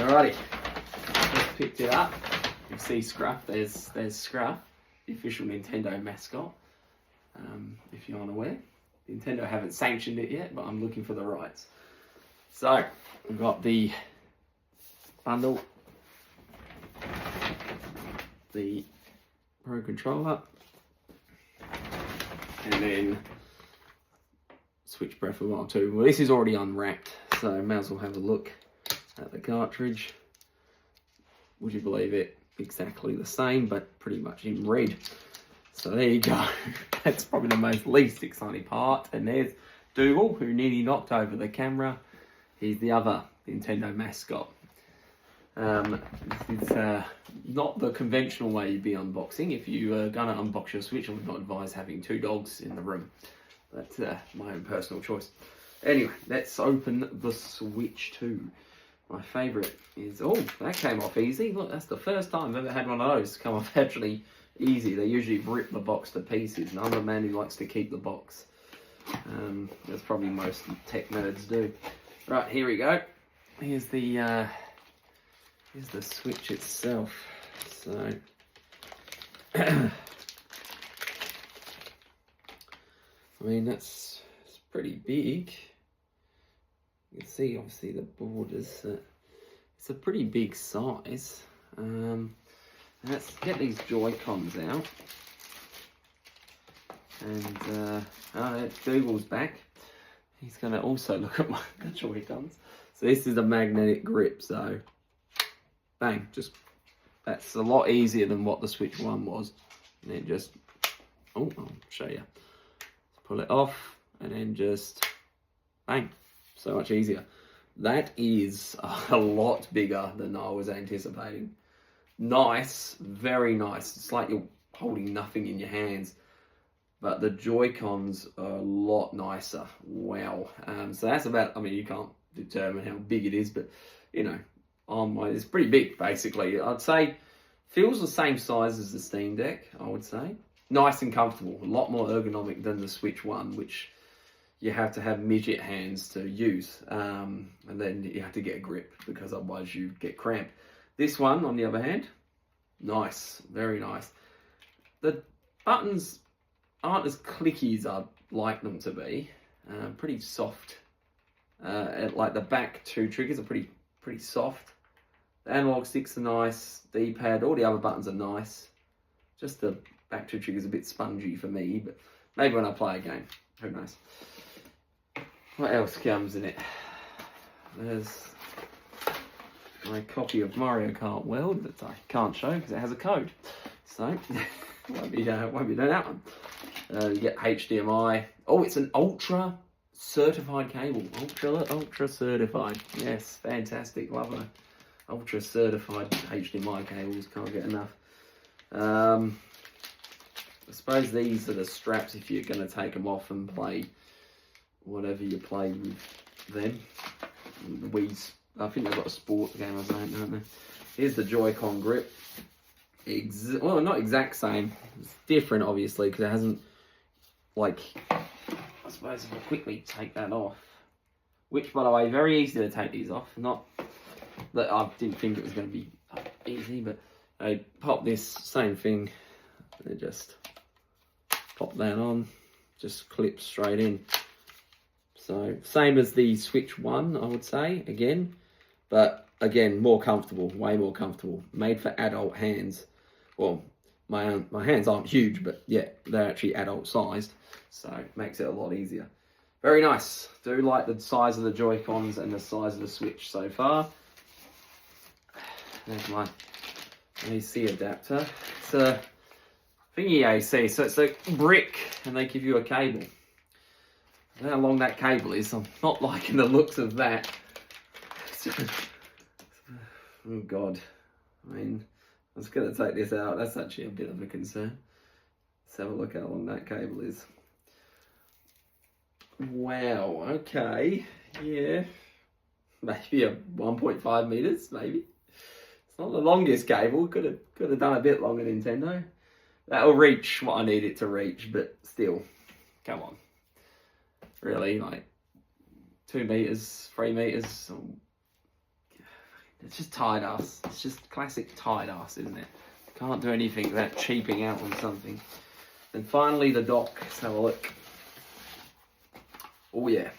Alrighty, just picked it up. You see Scruff, there's Scruff, the official Nintendo mascot, if you're unaware. Nintendo haven't sanctioned it yet, but I'm looking for the rights. So, we've got the bundle, the Pro Controller, and then Switch Breath of the Wild 2. Well, this is already unwrapped, so may as well have a look at the cartridge. Would you believe it? Exactly the same, but pretty much in red. So there you go. That's probably the most least exciting part. And there's Dougal, who nearly knocked over the camera. He's the other Nintendo mascot. This is not the conventional way you'd be unboxing. If you are going to unbox your Switch, I would not advise having two dogs in the room. That's my own personal choice. Anyway, let's open the Switch 2. My favourite is, oh, that came off easy. Look, that's the first time I've ever had one of those come off actually easy. They usually rip the box to pieces, and I'm a man who likes to keep the box. That's probably most tech nerds do. Right, here we go. Here's the Switch itself. So, I mean, it's pretty big. You can see, obviously, the borders. It's a pretty big size. Let's get these Joy-Cons out. And Dougal's back. He's going to also look at the Joy-Cons. So this is a magnetic grip. So, bang, that's a lot easier than what the Switch 1 was. And then just, I'll show you. Pull it off, and then just, bang. So much easier. That is a lot bigger than I was anticipating. Nice, very nice. It's like you're holding nothing in your hands. But the Joy-Cons are a lot nicer. Wow. So that's about, I mean, you can't determine how big it is, but, you know, it's pretty big, basically. I'd say, feels the same size as the Steam Deck, I would say. Nice and comfortable. A lot more ergonomic than the Switch 1, which you have to have midget hands to use, and then you have to get a grip because otherwise you get cramped. This one, on the other hand, nice, very nice. The buttons aren't as clicky as I'd like them to be. Pretty soft. Like the back two triggers are pretty soft. The analog sticks are nice. D-pad, all the other buttons are nice. Just the back two triggers are a bit spongy for me, but maybe when I play a game, who knows. What else comes in it? There's my copy of Mario Kart World that I can't show because it has a code. So, won't be doing that one. You get HDMI. Oh, it's an Ultra certified cable. Ultra certified. Yes, fantastic. Love it. Ultra certified HDMI cables. Can't get enough. I suppose these are the straps if you're going to take them off and play whatever you play with them. The Wii's, I think they've got a sport game or something, don't they? Here's the Joy-Con grip. Well, not exact same. It's different, obviously, because it hasn't, like, I suppose if I quickly take that off, which, by the way, very easy to take these off. Not that I didn't think it was going to be easy, but I pop this same thing, and just pop that on, just clips straight in. So, same as the Switch 1, I would say, again. But, again, more comfortable, way more comfortable. Made for adult hands. Well, my hands aren't huge, but yeah, they're actually adult-sized. So, it makes it a lot easier. Very nice. Do like the size of the Joy-Cons and the size of the Switch so far. There's my AC adapter. It's a thingy AC, so it's a brick, and they give you a cable. I don't know how long that cable is. I'm not liking the looks of that. Oh God. I mean, I was going to take this out. That's actually a bit of a concern. Let's have a look how long that cable is. Wow, okay. Yeah. Maybe a 1.5 meters, maybe. It's not the longest cable. Could have done a bit longer, Nintendo. That'll reach what I need it to reach, but still. Come on. Really, like 2 meters, 3 meters, It's just tight ass. It's just classic tight ass, isn't it? Can't do anything without cheaping out on something. And finally, the dock. Let's have a look. Oh yeah.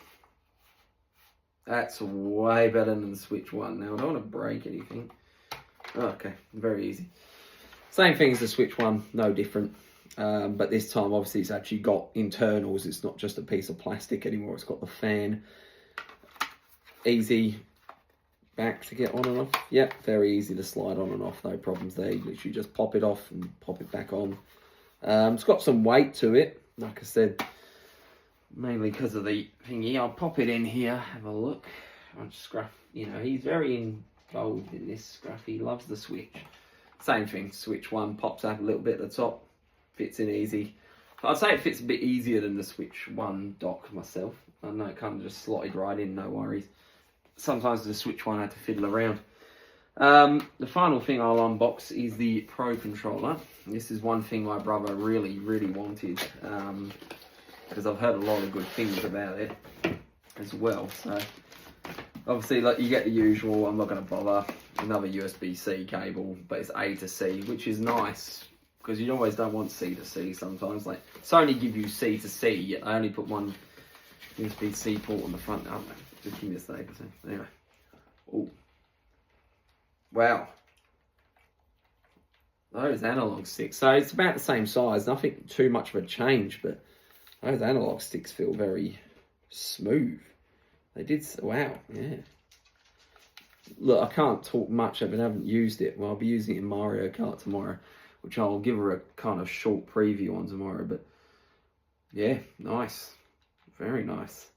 That's way better than the Switch 1. Now, I don't want to break anything. Oh, okay, very easy. Same thing as the Switch 1, no different. But this time, obviously, it's actually got internals. It's not just a piece of plastic anymore. It's got the fan. Easy back to get on and off. Yep, very easy to slide on and off. No problems there. You literally just pop it off and pop it back on. It's got some weight to it. Like I said, mainly because of the thingy. I'll pop it in here. Have a look. Scruff, you know, he's very involved in this. Scruff, he loves the Switch. Same thing. Switch 1 pops up a little bit at the top. Fits in easy. I'd say it fits a bit easier than the Switch 1 dock myself. I know it kind of just slotted right in, no worries. Sometimes the Switch 1 had to fiddle around. The final thing I'll unbox is the Pro Controller. This is one thing my brother really, really wanted, because I've heard a lot of good things about it as well. So obviously, like, you get the usual. I'm not going to bother. Another USB-C cable, but it's A to C, which is nice because you always don't want C to C. Sometimes, like, Sony give you C to C, yet they only put one USB-C port on the front. Oh, just give me a second. Anyway. Oh. Wow. Those analog sticks. So it's about the same size. Nothing too much of a change, but those analog sticks feel very smooth. They did. Wow. Yeah. Look, I can't talk much. I haven't used it. Well, I'll be using it in Mario Kart tomorrow, which I'll give her a kind of short preview on tomorrow. But yeah, nice. Very nice.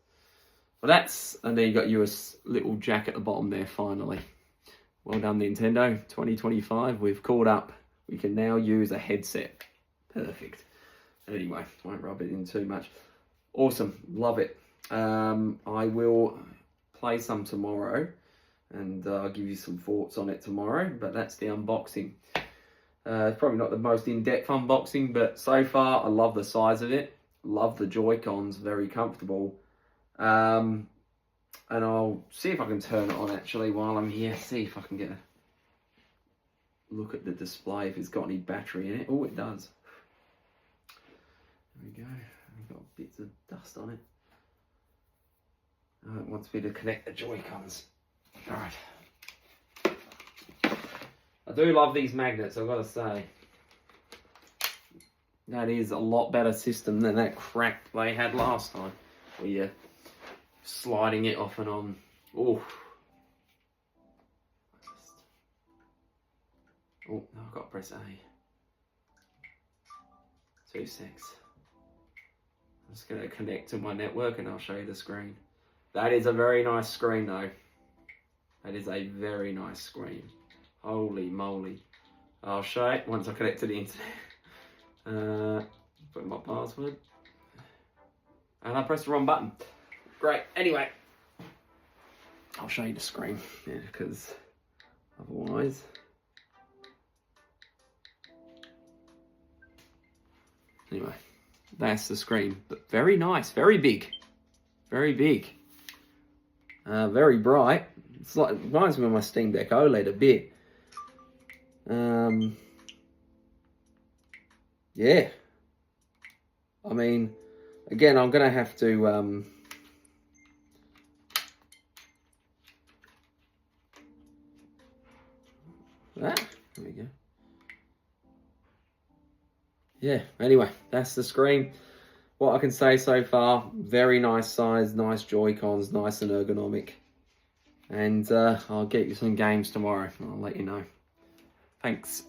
Well, that's, and then you got your little jack at the bottom there, finally. Well done, Nintendo. 2025, we've caught up. We can now use a headset. Perfect. Anyway, won't rub it in too much. Awesome. Love it. I will play some tomorrow, and I'll give you some thoughts on it tomorrow, but that's the unboxing. It's probably not the most in-depth unboxing, but so far, I love the size of it. Love the Joy-Cons, very comfortable. And I'll see if I can turn it on actually while I'm here. See if I can get a look at the display, if it's got any battery in it. Oh, it does. There we go. I've got bits of dust on it. Oh, it wants me to connect the Joy-Cons. Alright. I do love these magnets, I've got to say. That is a lot better system than that crap they had last time. Where you're sliding it off and on. Oh. Oh, no, I've got to press A. 2 secs. I'm just going to connect to my network and I'll show you the screen. That is a very nice screen though. That is a very nice screen. Holy moly. I'll show it once I connect to the internet. Put in my password. And I pressed the wrong button. Great. Anyway. I'll show you the screen. Yeah, because otherwise... Anyway. That's the screen. But very nice. Very big. Very big. Very bright. It's like, it reminds me of my Steam Deck OLED a bit. Yeah. I mean, again, I'm going to have to... there we go. Yeah, anyway, that's the screen. What I can say so far, very nice size, nice Joy-Cons, nice and ergonomic. And I'll get you some games tomorrow. I'll let you know. Thanks.